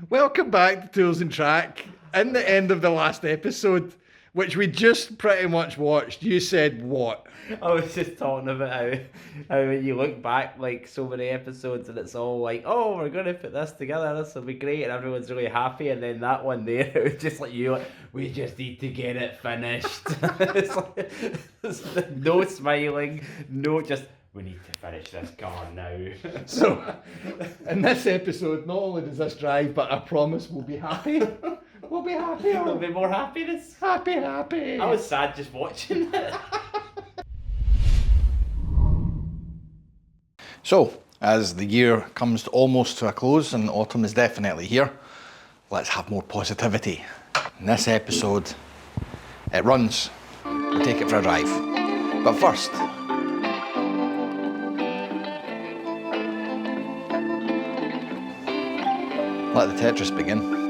Welcome back to Tools and Track. In the end of the last episode, which we just pretty much watched, you said what? I was just talking about how you look back like so many episodes and it's all like, oh, we're gonna put this together, this will be great, and everyone's really happy, and then that one there, it was just like you, like, we just need to get it finished. it's no smiling, no just. We need to finish this car now. So, in this episode, not only does this drive, but I promise we'll be happy. We'll be happy. There'll be more happiness. Happy. I was sad just watching it. So, as the year comes almost to a close and autumn is definitely here, let's have more positivity. In this episode, it runs. We'll take it for a drive. But first, let the Tetris begin.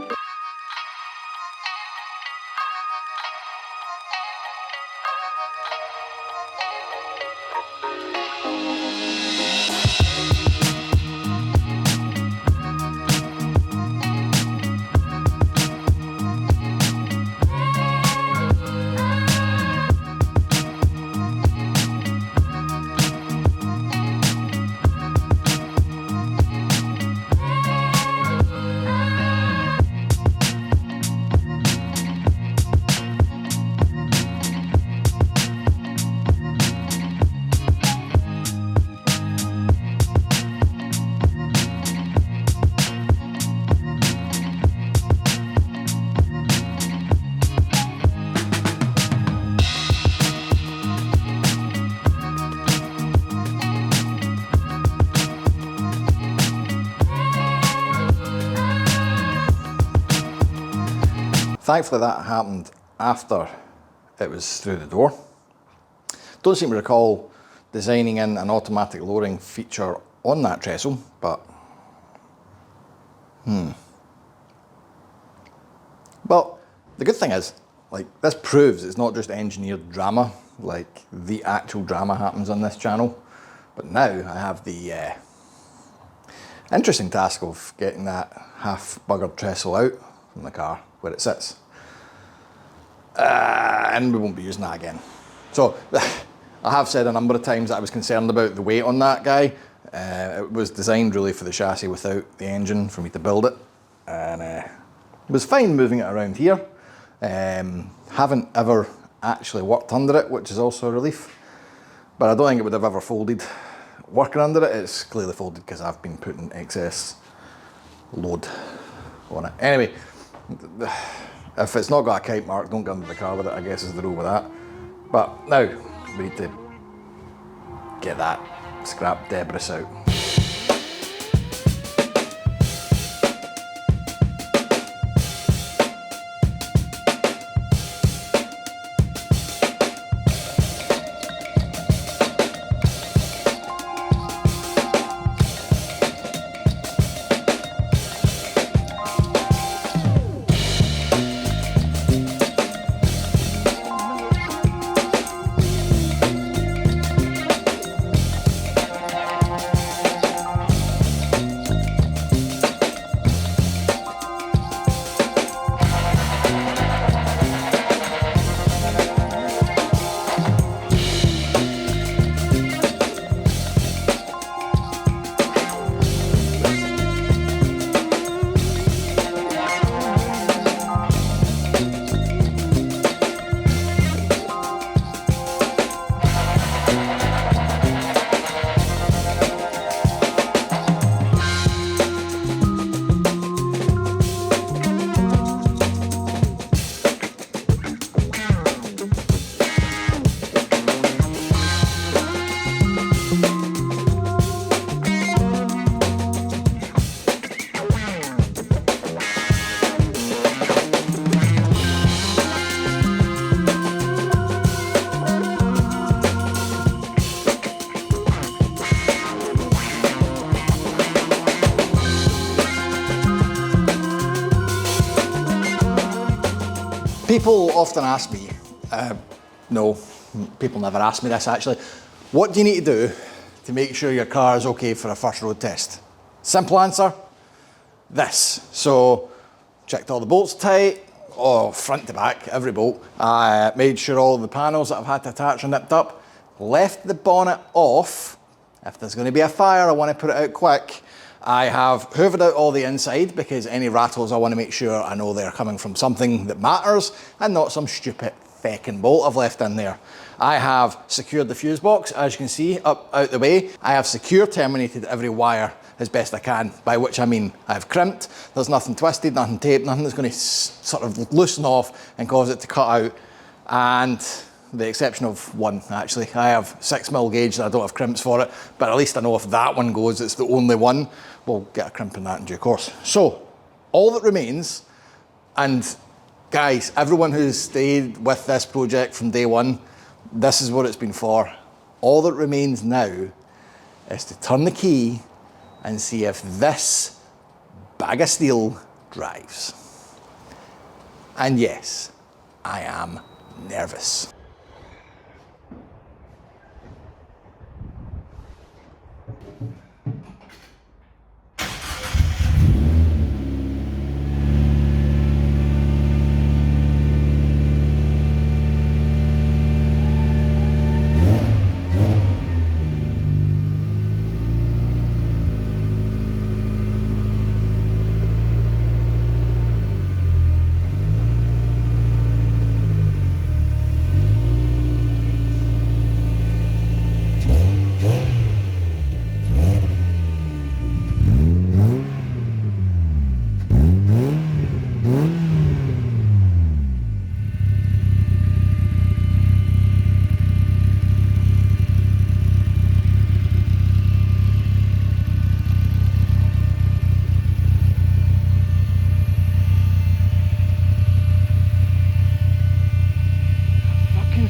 Thankfully that happened after it was through the door. Don't seem to recall designing in an automatic lowering feature on that trestle, but Well, the good thing is, like, this proves it's not just engineered drama, like the actual drama happens on this channel. But now I have the interesting task of getting that half buggered trestle out from the car where it sits. And we won't be using that again. So I have said a number of times that I was concerned about the weight on that guy. It was designed really for the chassis without the engine for me to build it. And it was fine moving it around here. Haven't ever actually worked under it, which is also a relief. But I don't think it would have ever folded working under it. It's clearly folded because I've been putting excess load on it. Anyway, if it's not got a kite mark, don't get under the car with it, I guess is the rule with that. But now, we need to get that scrap debris out. People often ask me, no, people never ask me this actually, what do you need to do to make sure your car is okay for a first road test? Simple answer, this. So checked all the bolts tight, front to back, every bolt. I made sure all the panels that I've had to attach are nipped up. Left the bonnet off. If there's going to be a fire, I want to put it out quick. I have hoovered out all the inside because any rattles, I want to make sure I know they're coming from something that matters and not some stupid feckin' bolt I've left in there. I have secured the fuse box, as you can see, up out the way. I have secure terminated every wire as best I can, by which I mean I've crimped. There's nothing twisted, nothing taped, nothing that's going to sort of loosen off and cause it to cut out. And the exception of one, actually. I have 6mm gauge that I don't have crimps for it, but at least I know if that one goes, it's the only one. We'll get a crimp in that in due course. So, all that remains, and guys, everyone who's stayed with this project from day one, this is what it's been for. All that remains now is to turn the key and see if this bag of steel drives. And yes, I am nervous.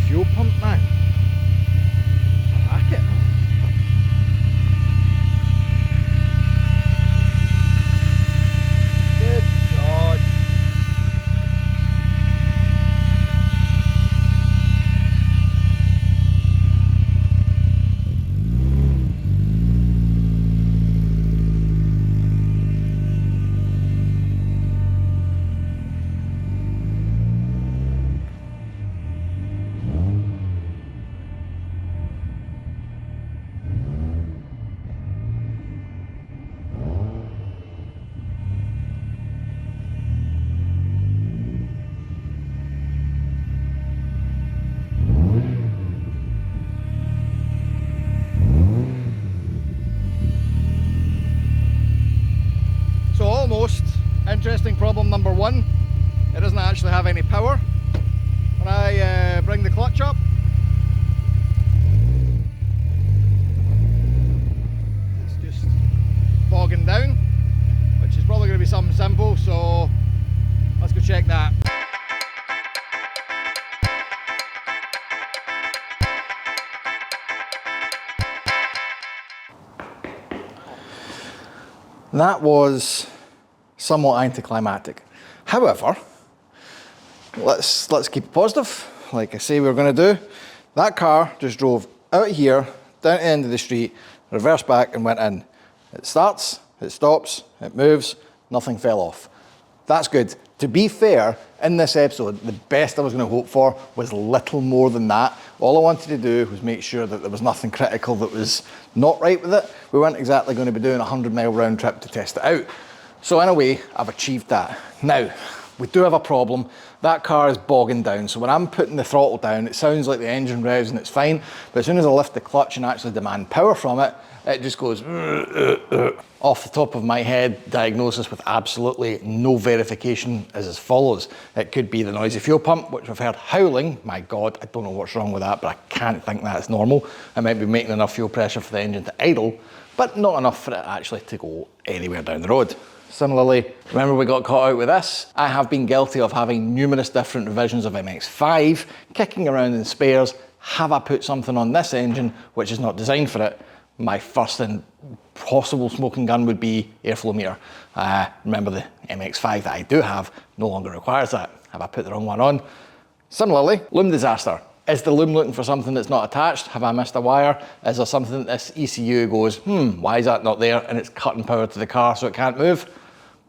Fuel pump, man. I like it. Good God. Almost. Interesting problem number one, it doesn't actually have any power. When I bring the clutch up, it's just bogging down, which is probably going to be something simple, so let's go check that. That was somewhat anticlimactic. However, let's keep it positive. Like I say we were going to do. That car just drove out here, down to the end of the street, reversed back and went in. It starts, it stops, it moves, nothing fell off. That's good. To be fair, in this episode, the best I was going to hope for was little more than that. All I wanted to do was make sure that there was nothing critical that was not right with it. We weren't exactly going to be doing a 100-mile round trip to test it out. So in a way, I've achieved that. Now, we do have a problem. That car is bogging down. So when I'm putting the throttle down, it sounds like the engine revs and it's fine. But as soon as I lift the clutch and actually demand power from it, it just goes off the top of my head. Diagnosis with absolutely no verification is as follows. It could be the noisy fuel pump, which we've heard howling. My God, I don't know what's wrong with that, but I can't think that's normal. I might be making enough fuel pressure for the engine to idle, but not enough for it actually to go anywhere down the road. Similarly, remember we got caught out with this? I have been guilty of having numerous different revisions of MX-5 kicking around in spares. Have I put something on this engine which is not designed for it? My first and possible smoking gun would be airflow meter. Remember the MX-5 that I do have no longer requires that. Have I put the wrong one on? Similarly, loom disaster. Is the loom looking for something that's not attached? Have I missed a wire? Is there something that this ECU goes, why is that not there? And it's cutting power to the car so it can't move?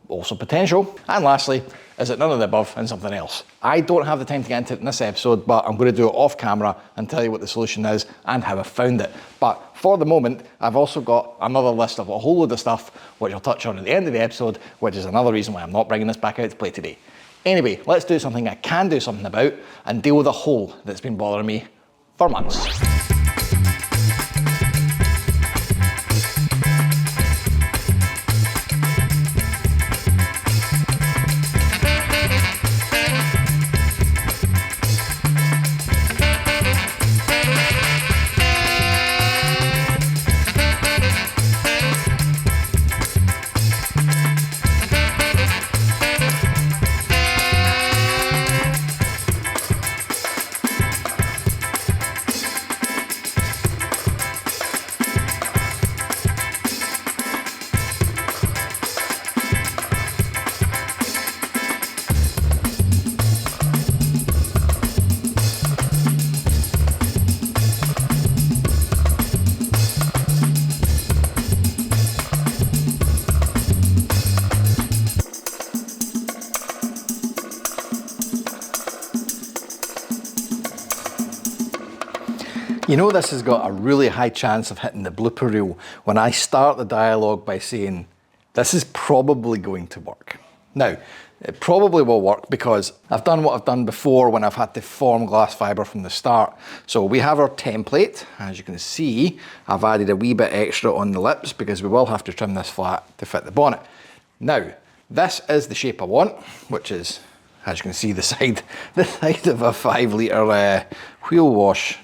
also potential. And lastly, is it none of the above and something else? I don't have the time to get into it in this episode, but I'm going to do it off camera and tell you what the solution is and how I found it. But for the moment, I've also got another list of a whole load of stuff, which I'll touch on at the end of the episode, which is another reason why I'm not bringing this back out to play today. Anyway, let's do something I can do something about and deal with a hole that's been bothering me for months. You know, this has got a really high chance of hitting the blooper reel when I start the dialogue by saying, this is probably going to work. Now, it probably will work because I've done what I've done before when I've had to form glass fibre from the start. So we have our template. As you can see, I've added a wee bit extra on the lips because we will have to trim this flat to fit the bonnet. Now, this is the shape I want, which is, as you can see, the side of a 5 litre wheel wash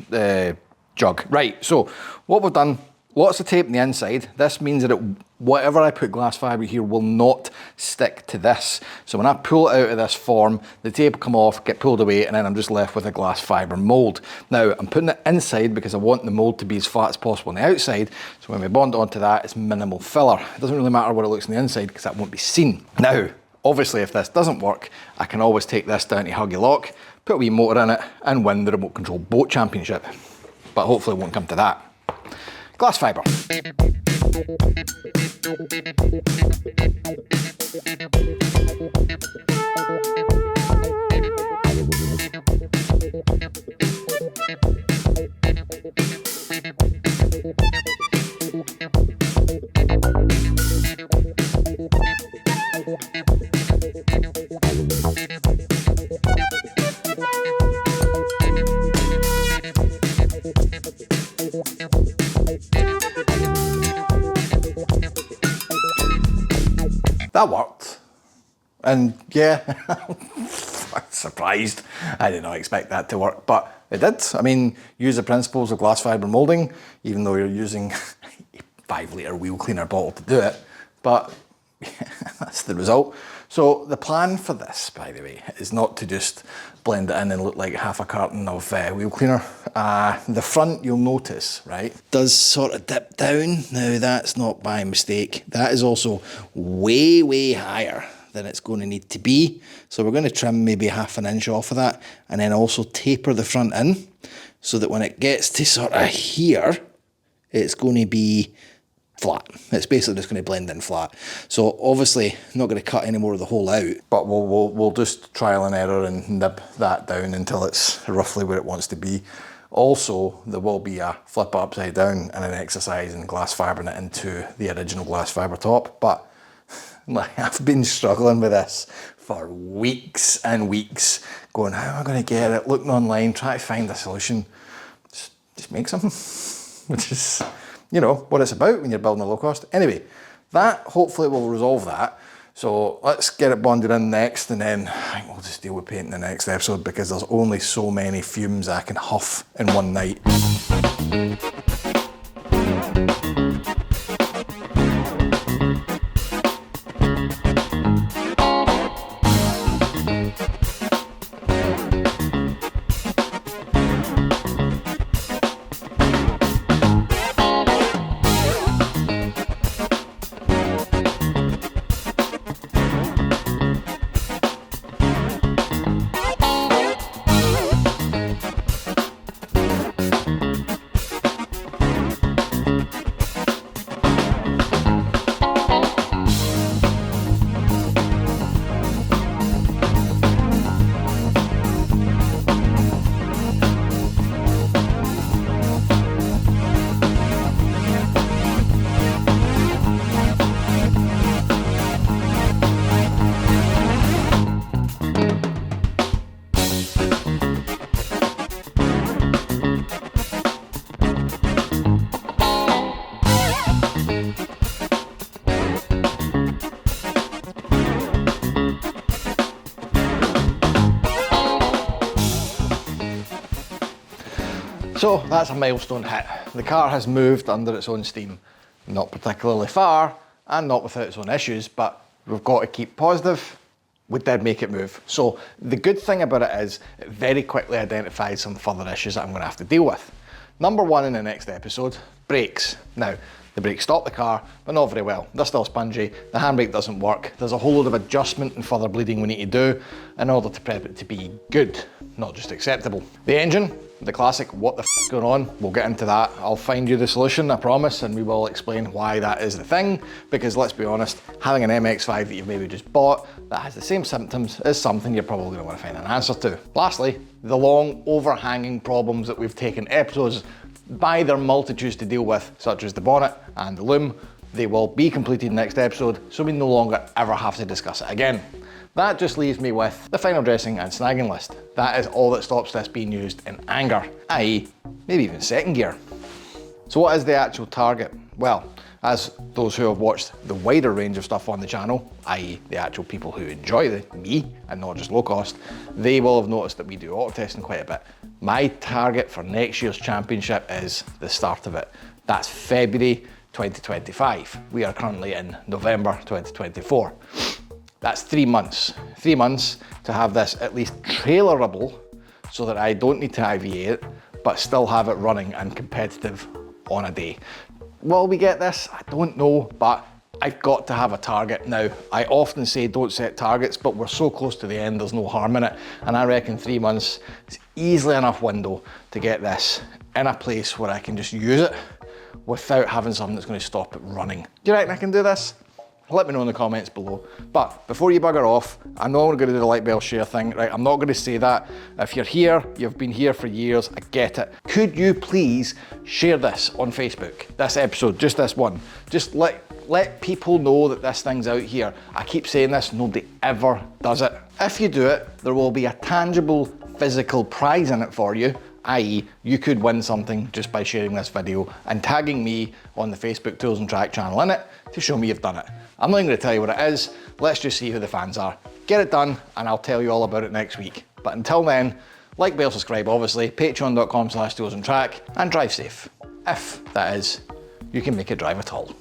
jug. Right, so what we've done, lots of tape on the inside. This means that whatever I put glass fibre here will not stick to this. So when I pull it out of this form, the tape will come off, get pulled away, and then I'm just left with a glass fibre mould. Now, I'm putting it inside because I want the mould to be as flat as possible on the outside. So when we bond it onto that, it's minimal filler. It doesn't really matter what it looks on the inside because that won't be seen. Now, obviously, if this doesn't work, I can always take this down to Huggy Lock, put a wee motor in it, and win the remote control boat championship. But hopefully it won't come to that. Glass fibre. That worked, and yeah, I'm surprised. I did not expect that to work, but it did. I mean, use the principles of glass fibre moulding, even though you're using a 5 litre wheel cleaner bottle to do it, but yeah, that's the result. So the plan for this, by the way, is not to just blend it in and look like half a carton of wheel cleaner. The front, you'll notice, right, does sort of dip down. Now that's not by mistake. That is also way, way higher than it's going to need to be. So we're going to trim maybe 1/2 inch off of that and then also taper the front in so that when it gets to sort of here, it's going to be flat. It's basically just going to blend in flat. So obviously not going to cut any more of the hole out, but we'll just trial and error and nib that down until it's roughly where it wants to be. Also, there will be a flip it upside down and an exercise in glass fibring it into the original glass fibre top. But like, I've been struggling with this for weeks and weeks, going, how am I going to get it? Looking online, trying to find a solution. Just make something, which is, you know, what it's about when you're building a low cost. Anyway, that hopefully will resolve that. So let's get it bonded in next, and then I think we'll just deal with paint in the next episode because there's only so many fumes I can huff in one night. So that's a milestone hit. The car has moved under its own steam. Not particularly far and not without its own issues, but we've got to keep positive. We did make it move. So the good thing about it is it very quickly identified some further issues that I'm going to have to deal with. Number one in the next episode, brakes. Now, the brakes stop the car, but not very well. They're still spongy, the handbrake doesn't work. There's a whole load of adjustment and further bleeding we need to do in order to prep it to be good, not just acceptable. The engine, the classic, what the f is going on? We'll get into that. I'll find you the solution, I promise, and we will explain why that is the thing, because let's be honest, having an MX-5 that you've maybe just bought that has the same symptoms is something you're probably going to want to find an answer to. Lastly, the long overhanging problems that we've taken episodes by their multitudes to deal with, such as the bonnet and the loom. They will be completed next episode, so we no longer ever have to discuss it again. That just leaves me with the final dressing and snagging list. That is all that stops this being used in anger, i.e. maybe even second gear. So what is the actual target? Well, as those who have watched the wider range of stuff on the channel, i.e. the actual people who enjoy me and not just Locost, they will have noticed that we do auto testing quite a bit. My target for next year's championship is the start of it. That's February 2025. We are currently in November 2024. That's 3 months. 3 months to have this at least trailerable so that I don't need to IVA it, but still have it running and competitive on a day. Will we get this? I don't know, but I've got to have a target. Now, I often say don't set targets, but we're so close to the end, there's no harm in it. And I reckon 3 months is easily enough window to get this in a place where I can just use it without having something that's going to stop it running. Do you reckon I can do this? Let me know in the comments below. But before you bugger off, I know we're going to do the light bell share thing, right? I'm not going to say that. If you're here, you've been here for years, I get it. Could you please share this on Facebook? This episode, just this one. Just let people know that this thing's out here. I keep saying this, nobody ever does it. If you do it, there will be a tangible physical prize in it for you, i.e. you could win something just by sharing this video and tagging me on the Facebook Tools and Track channel in it to show me you've done it. I'm not even going to tell you what it is, let's just see who the fans are. Get it done and I'll tell you all about it next week. But until then, like, bell, subscribe obviously, patreon.com/toolsandtrack, and drive safe. If, that is, you can make it drive at all.